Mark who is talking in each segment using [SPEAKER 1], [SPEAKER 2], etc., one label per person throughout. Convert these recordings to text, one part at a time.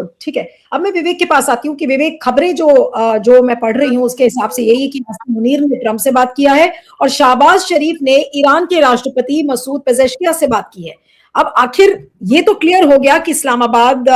[SPEAKER 1] बिल्कुल, ठीक है। अब मैं विवेक के पास आती हूँ कि विवेक, खबरें जो मैं पढ़ रही हूँ उसके हिसाब से यही है कि नासिर मुनीर ने ट्रंप से बात किया है और शाहबाज शरीफ ने ईरान के राष्ट्रपति मसूद पेजेश्कियां से बात की है। अब आखिर ये तो क्लियर हो गया कि इस्लामाबाद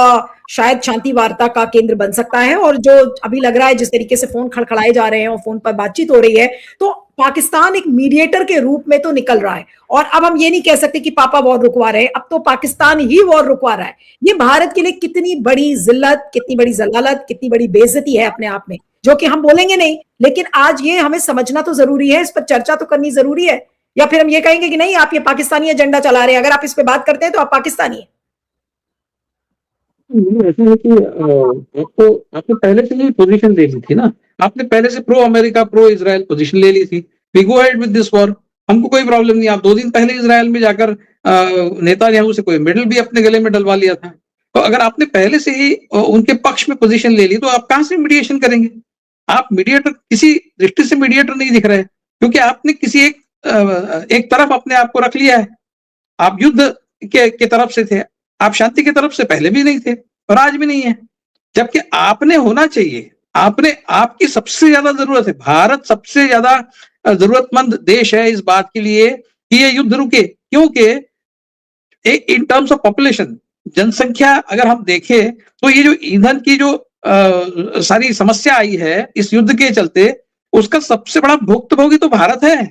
[SPEAKER 1] शायद शांति वार्ता का केंद्र बन सकता है, और जो अभी लग रहा है जिस तरीके से फोन खड़खड़ाए जा रहे हैं और फोन पर बातचीत हो रही है, तो पाकिस्तान एक मीडिएटर के रूप में तो निकल रहा है। और अब हम ये नहीं कह सकते कि पापा वॉर रुकवा रहे हैं, अब तो पाकिस्तान ही वॉर रुकवा रहा है। ये भारत के लिए कितनी बड़ी जिल्लत, कितनी बड़ी जलालत, कितनी बड़ी बेइज्जती है अपने आप में, जो कि हम बोलेंगे नहीं, लेकिन आज ये हमें समझना तो जरूरी है, इस पर चर्चा तो करनी जरूरी है। या फिर हम ये कहेंगे कि नहीं, आप ये पाकिस्तानी एजेंडा चला रहे हैं, अगर आप इस पे बात करते हैं तो आप पाकिस्तानी हैं।
[SPEAKER 2] ऐसा है कि आपने पहले से ही पोजीशन ले ली थी ना, आपने पहले से pro America pro Israel position ले ली थी। We go ahead with this war, हमको कोई प्रॉब्लम नहीं। आप 2 दिन पहले इजराइल में जाकर नेतान्याहू से कोई मेडल भी अपने गले में डलवा लिया था। तो अगर आपने पहले से ही उनके पक्ष में पोजीशन ले ली, तो आप कहां से मीडिएशन करेंगे? आप मीडिएटर, किसी दृष्टि से मीडिएटर नहीं दिख रहे, क्योंकि आपने किसी एक तरफ अपने आप को रख लिया है। आप युद्ध के तरफ से थे, आप शांति की तरफ से पहले भी नहीं थे और आज भी नहीं है। जबकि आपने होना चाहिए, आपकी सबसे ज्यादा जरूरत है, भारत सबसे ज्यादा जरूरतमंद देश है इस बात के लिए कि ये युद्ध रुके। क्योंकि इन टर्म्स ऑफ पॉपुलेशन, जनसंख्या अगर हम देखें तो ये जो ईंधन की जो सारी समस्या आई है इस युद्ध के चलते, उसका सबसे बड़ा भुक्तभोगी तो भारत है।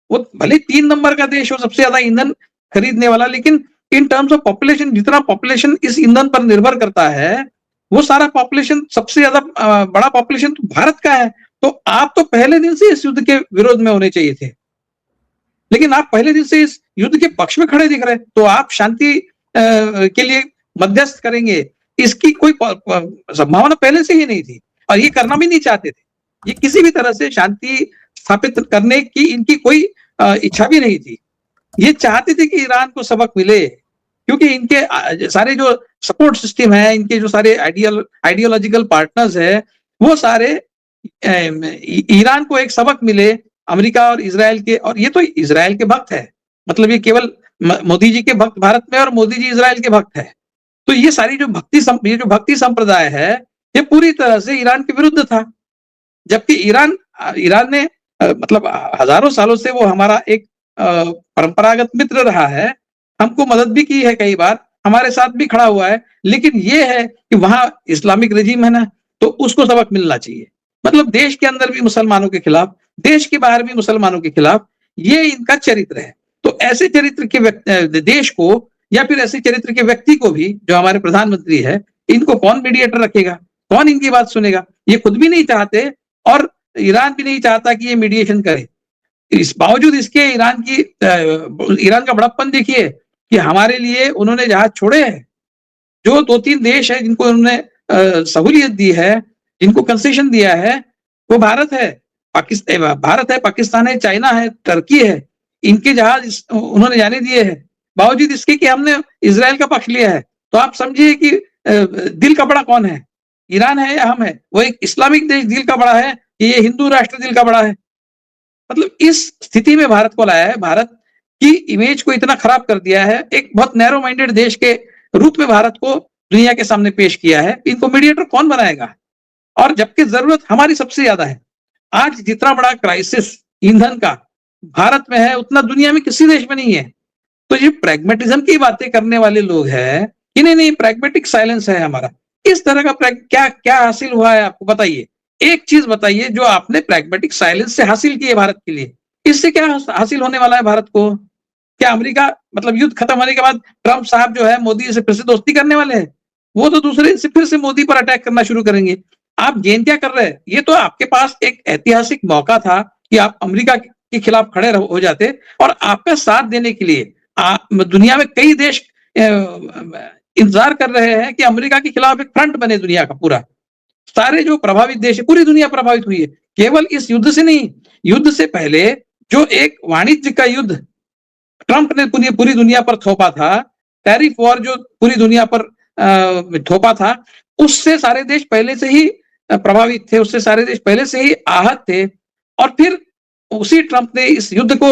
[SPEAKER 2] वो भले 3 नंबर का देश हो सबसे ज्यादा ईंधन खरीदने वाला, लेकिन इन टर्म्स ऑफ पॉपुलेशन, जितना पॉपुलेशन इस ईंधन पर निर्भर करता है, वो सारा पॉपुलेशन, सबसे ज्यादा बड़ा पॉपुलेशन तो भारत का है। तो आप तो पहले दिन से इस युद्ध के विरोध में होने चाहिए थे, लेकिन आप पहले दिन से इस युद्ध के पक्ष में खड़े दिख रहे। तो आप शांति के लिए मध्यस्थ करेंगे, इसकी कोई संभावना पहले से ही नहीं थी, और ये करना भी नहीं चाहते थे। ये किसी भी तरह से शांति स्थापित करने की इनकी कोई इच्छा भी नहीं थी। ये चाहते थे कि ईरान को सबक मिले, क्योंकि इनके सारे जो सपोर्ट सिस्टम है, इनके जो सारे आइडियोलॉजिकल पार्टनर्स है, वो सारे ईरान को एक सबक मिले अमेरिका और इजराइल के। और ये तो इजराइल के भक्त है, मतलब ये केवल मोदी जी के भक्त भारत में और मोदी जी इजराइल के भक्त है। तो ये सारी जो भक्ति संप्रदाय है, ये पूरी तरह से ईरान के विरुद्ध था। जबकि ईरान ने मतलब हजारों सालों से वो हमारा एक परंपरागत मित्र रहा है, हमको मदद भी की है, कई बार हमारे साथ भी खड़ा हुआ है। लेकिन ये है कि वहां इस्लामिक रेजिम है ना, तो उसको सबक मिलना चाहिए। मतलब देश के अंदर भी मुसलमानों के खिलाफ, देश के बाहर भी मुसलमानों के खिलाफ, ये इनका चरित्र है। तो ऐसे चरित्र के देश को, या फिर ऐसे चरित्र के व्यक्ति को भी, जो हमारे प्रधानमंत्री है, इनको कौन मीडिएटर रखेगा, कौन इनकी बात सुनेगा? ये खुद भी नहीं चाहते और ईरान भी नहीं चाहता कि ये मीडिएशन करे। इस बावजूद इसके ईरान का बड़प्पन देखिए कि हमारे लिए उन्होंने जहाज छोड़े हैं। जो 2-3 देश है जिनको उन्होंने सहूलियत दी है, जिनको कंसेशन दिया है, वो भारत है, पाकिस्तान है, चाइना है, टर्की है। इनके जहाज उन्होंने जाने दिए हैं, बावजूद इसके कि हमने इजराइल का पक्ष लिया है। तो आप समझिए कि दिल का बड़ा कौन है, ईरान है या हम है? वो एक इस्लामिक देश दिल का बड़ा है कि ये हिंदू राष्ट्र दिल का बड़ा है? मतलब इस स्थिति में भारत को लाया है, भारत की इमेज को इतना खराब कर दिया है, एक बहुत नैरो माइंडेड देश के रूप में भारत को दुनिया के सामने पेश किया है। इनको मीडिएटर कौन बनाएगा? और जबकि जरूरत हमारी सबसे ज्यादा है। आज जितना बड़ा क्राइसिस ईंधन का भारत में है, उतना दुनिया में किसी देश में नहीं है। तो ये प्रैग्मेटिज्म की बातें करने वाले लोग हैं कि नहीं प्रैग्मेटिक साइलेंस है हमारा, इस तरह का क्या हासिल हुआ है आपको बताइए? एक चीज बताइए जो आपने प्रैग्मेटिक साइलेंस से हासिल की है भारत के लिए। इससे क्या हासिल होने वाला है भारत को? क्या अमेरिका, मतलब युद्ध खत्म होने के बाद ट्रंप साहब जो है मोदी से फिर से दोस्ती करने वाले हैं? वो तो दूसरे से फिर से मोदी पर अटैक करना शुरू करेंगे। आप गेन क्या कर रहे हैं? ये तो आपके पास एक ऐतिहासिक मौका था कि आप अमेरिका के खिलाफ खड़े हो जाते, और आपका साथ देने के लिए दुनिया में कई देश इंतजार कर रहे हैं कि अमेरिका के खिलाफ एक फ्रंट बने दुनिया का पूरा। सारे जो प्रभावित देश है, पूरी दुनिया प्रभावित हुई है, केवल इस युद्ध से नहीं। युद्ध से पहले जो एक वाणिज्य का युद्ध ट्रंप ने पूरी दुनिया पर थोपा था, टैरिफ वॉर जो पूरी दुनिया पर थोपा था, उससे सारे देश पहले से ही प्रभावित थे, उससे सारे देश पहले से ही आहत थे। और फिर उसी ट्रंप ने इस युद्ध को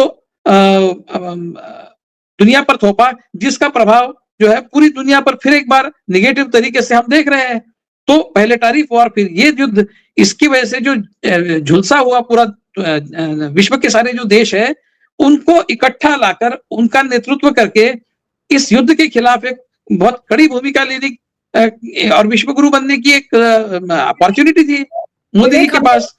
[SPEAKER 2] दुनिया पर थोपा, जिसका प्रभाव जो है पूरी दुनिया पर फिर एक बार नेगेटिव तरीके से हम देख रहे हैं। तो पहले टैरिफ वॉर, फिर ये युद्ध, इसकी वजह से जो झुलसा हुआ पूरा विश्व के सारे जो देश है उनको इकट्ठा लाकर उनका नेतृत्व करके इस युद्ध के खिलाफ एक बहुत कड़ी भूमिका लेने और विश्वगुरु बनने की एक अपॉर्चुनिटी थी मोदी जी के पास।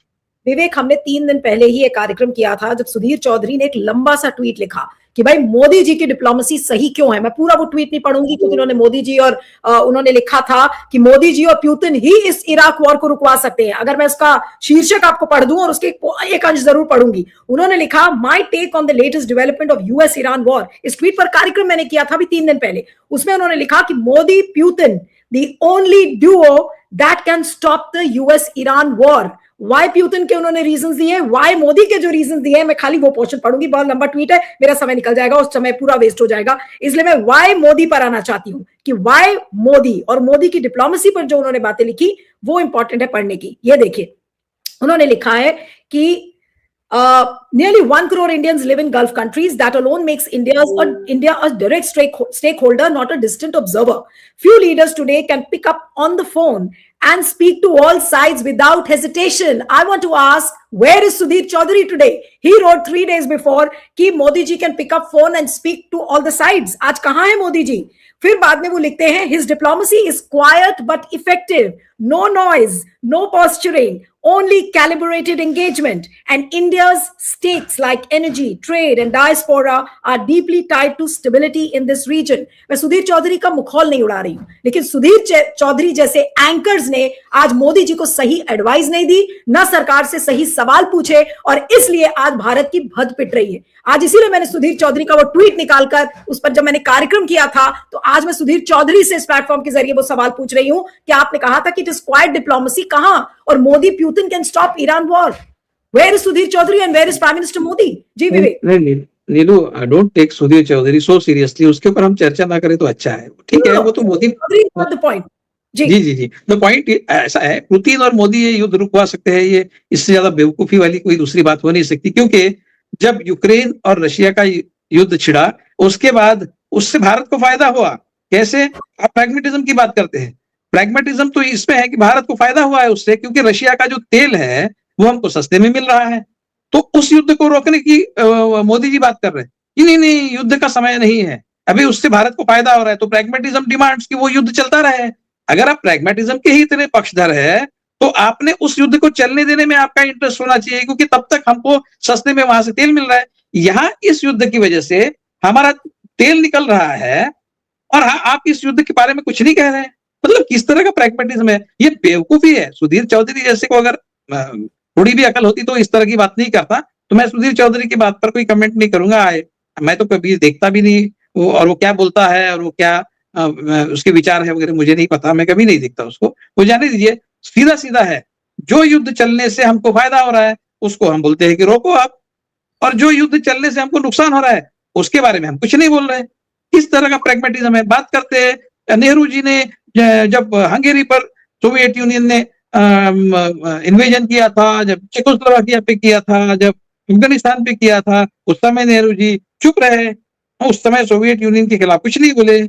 [SPEAKER 1] विवेक, हमने 3 दिन पहले ही एक कार्यक्रम किया था जब सुधीर चौधरी ने एक लंबा सा ट्वीट लिखा कि भाई मोदी जी की डिप्लोमेसी सही क्यों है। मैं पूरा वो ट्वीट नहीं पढ़ूंगी क्योंकि उन्होंने मोदी जी और उन्होंने लिखा था कि मोदी जी और पुतिन ही इस इराक वॉर को रुकवा सकते हैं। अगर मैं उसका शीर्षक आपको पढ़ दूं और उसके एक अंश जरूर पढ़ूंगी। उन्होंने लिखा, my take on the latest development of US Iran war. इस ट्वीट पर कार्यक्रम मैंने किया था अभी 3 दिन पहले। उसमें उन्होंने लिखा कि Modi Putin the only duo that can stop the US Iran war. Why Putin के उन्होंने रीजंस दिए, वाई मोदी के जो रीजंस दिए, मैं खाली वो पोर्शन पढ़ूंगी, बहुत लंबा ट्वीट है, मेरा समय निकल जाएगा, उस समय पूरा वेस्ट हो जाएगा, इसलिए मैं वाई मोदी पर आना चाहती हूं कि वाई मोदी और मोदी की डिप्लोमेसी पर जो उन्होंने बातें लिखी वो इंपॉर्टेंट है पढ़ने की। ये देखिए, उन्होंने लिखा है कि nearly 1 crore Indians live in Gulf countries. That alone makes India a direct stakeholder, not a distant observer. Few leaders today can pick up on the phone and speak to all sides without hesitation. I want to ask, where is Sudhir Chaudhary today? He wrote 3 days before कि Modi ji can pick up phone and speak to all the sides. आज कहाँ है मोदी जी? फिर बाद में वो लिखते हैं, his diplomacy is quiet but effective. No noise, no posturing, only calibrated engagement. And India's stakes like energy, trade and diaspora are deeply tied to stability in this region. मैं सुधीर चौधरी का मुखौल नहीं उड़ा रही हूं, लेकिन सुधीर चौधरी जैसे एंकर्स ने आज मोदी जी को सही एडवाइस नहीं दी, ना सरकार से सही सवाल पूछे, और इसलिए आज भारत की भद पिट रही है। आज इसीलिए मैंने सुधीर चौधरी का वो ट्वीट निकालकर उस पर जब मैंने कार्यक्रम किया था, तो आज मैं सुधीर चौधरी से इस प्लेटफॉर्म के जरिए वो सवाल पूछ रही हूं कि आपने कहा था कि इट इज क्वाइट डिप्लोमेसी, कहां, और Modi Putin can stop Iran war. Where is Sudhir Chaudhary and where is prime minister Modi? जी विवेक।
[SPEAKER 2] नहीं Neelu, I don't take Sudhir Chaudhary so seriously. उसके ऊपर हम चर्चा ना करें तो अच्छा है, ठीक है। वो तो मोदी
[SPEAKER 1] पॉइंट
[SPEAKER 2] जी द पॉइंट ऐसा है, पुतिन और मोदी ये युद्ध रुकवा सकते हैं, ये इससे ज्यादा बेवकूफी वाली कोई दूसरी बात हो नहीं सकती। क्योंकि जब यूक्रेन और रशिया का युद्ध छिड़ा, उसके बाद उससे भारत को फायदा हुआ। कैसे? आप प्रैग्मेटिज्म की बात करते हैं, प्रैग्मेटिज्म तो इसमें है कि भारत को फायदा हुआ है उससे, क्योंकि रशिया का जो तेल है वो हमको सस्ते में मिल रहा है। तो उस युद्ध को रोकने की मोदी जी बात कर रहे हैं कि नहीं युद्ध का समय नहीं है, अभी उससे भारत को फायदा हो रहा है। तो प्रैग्मेटिज्म डिमांड्स कि वो युद्ध चलता रहे। अगर आप प्रैग्मेटिज्म के ही इतने पक्षधर है तो आपने उस युद्ध को चलने देने में आपका इंटरेस्ट होना चाहिए, क्योंकि तब तक हमको सस्ते में वहां से तेल मिल रहा है। यहाँ इस युद्ध की वजह से हमारा तेल निकल रहा है और आप इस युद्ध के बारे में कुछ नहीं कह रहे हैं। मतलब किस तरह का प्रैग्मेटिज्म है? ये बेवकूफी है। सुधीर चौधरी जैसे को अगर थोड़ी भी अकल होती तो इस तरह की बात नहीं करता। तो मैं सुधीर चौधरी की बात पर कोई कमेंट नहीं करूंगा। मैं तो कभी देखता भी नहीं और वो क्या बोलता है और वो क्या उसके विचार है वगैरह मुझे नहीं पता, मैं कभी नहीं देखता उसको। वो जाने दीजिए, सीधा सीधा है, जो युद्ध चलने से हमको फायदा हो रहा है उसको हम बोलते हैं कि रोको आप, और जो युद्ध चलने से हमको नुकसान हो रहा है उसके बारे में हम कुछ नहीं बोल रहे। किस तरह का प्रैग्मेटिज्म है? बात करते हैं नेहरू जी ने जब हंगेरी पर सोवियत यूनियन ने इन्वेजन किया था, जब चेकोस्लोवाकिया पे किया था, जब अफगानिस्तान पे किया था, उस समय नेहरू जी चुप रहे, उस समय सोवियत यूनियन के खिलाफ कुछ नहीं बोले।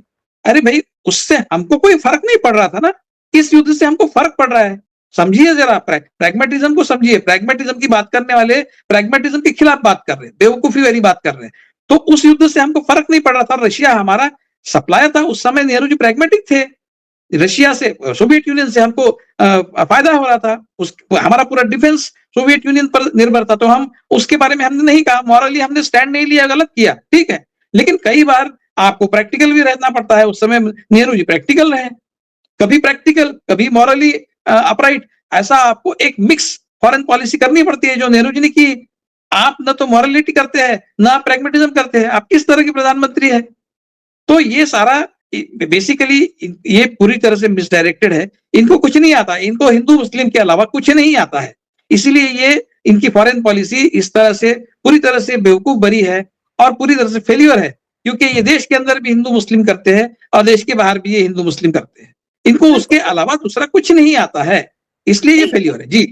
[SPEAKER 2] अरे भाई, उससे हमको कोई फर्क नहीं पड़ रहा था ना, इस युद्ध से हमको फर्क पड़ रहा है। समझिए जरा, प्रैग्मेटिज्म को समझिए। प्रैग्मेटिज्म की बात करने वाले प्रैग्मेटिज्म के खिलाफ बात कर रहे हैं, बेवकूफी वाली बात कर रहे हैं। तो उस युद्ध से हमको फर्क नहीं पड़ रहा था। रशिया हमारा सप्लायर था, उस समय नेहरू जी प्रैग्मेटिक थे। रशिया से, सोवियत यूनियन से हमको फायदा हो रहा था, हमारा पूरा डिफेंस सोवियत यूनियन पर निर्भर था। तो हम उसके बारे में हमने नहीं कहा, मॉरली हमने स्टैंड नहीं लिया, गलत किया, ठीक है। लेकिन कई बार आपको प्रैक्टिकल भी रहना पड़ता है। उस समय नेहरू जी प्रैक्टिकल रहे, कभी प्रैक्टिकल कभी मॉरली अपराइट। ऐसा आपको एक मिक्स फॉरेन पॉलिसी करनी पड़ती है, जो नेहरू जी ने की। आप न तो मॉरलिटी करते हैं ना प्रैग्मेटिज्म करते हैं, आप किस तरह के प्रधानमंत्री है? तो ये सारा बेसिकली ये पूरी तरह से मिसडायरेक्टेड है। इनको कुछ नहीं आता, इनको हिंदू मुस्लिम के अलावा कुछ नहीं आता है। इसीलिए ये इनकी फॉरेन पॉलिसी इस तरह से पूरी तरह से बेवकूफ भरी है और पूरी तरह से फेल्यूर है, क्योंकि ये देश के अंदर भी हिंदू मुस्लिम करते हैं और देश के बाहर भी ये हिंदू मुस्लिम करते हैं। इनको उसके अलावा दूसरा कुछ नहीं आता है, इसलिए ये फेल्यूर है। जी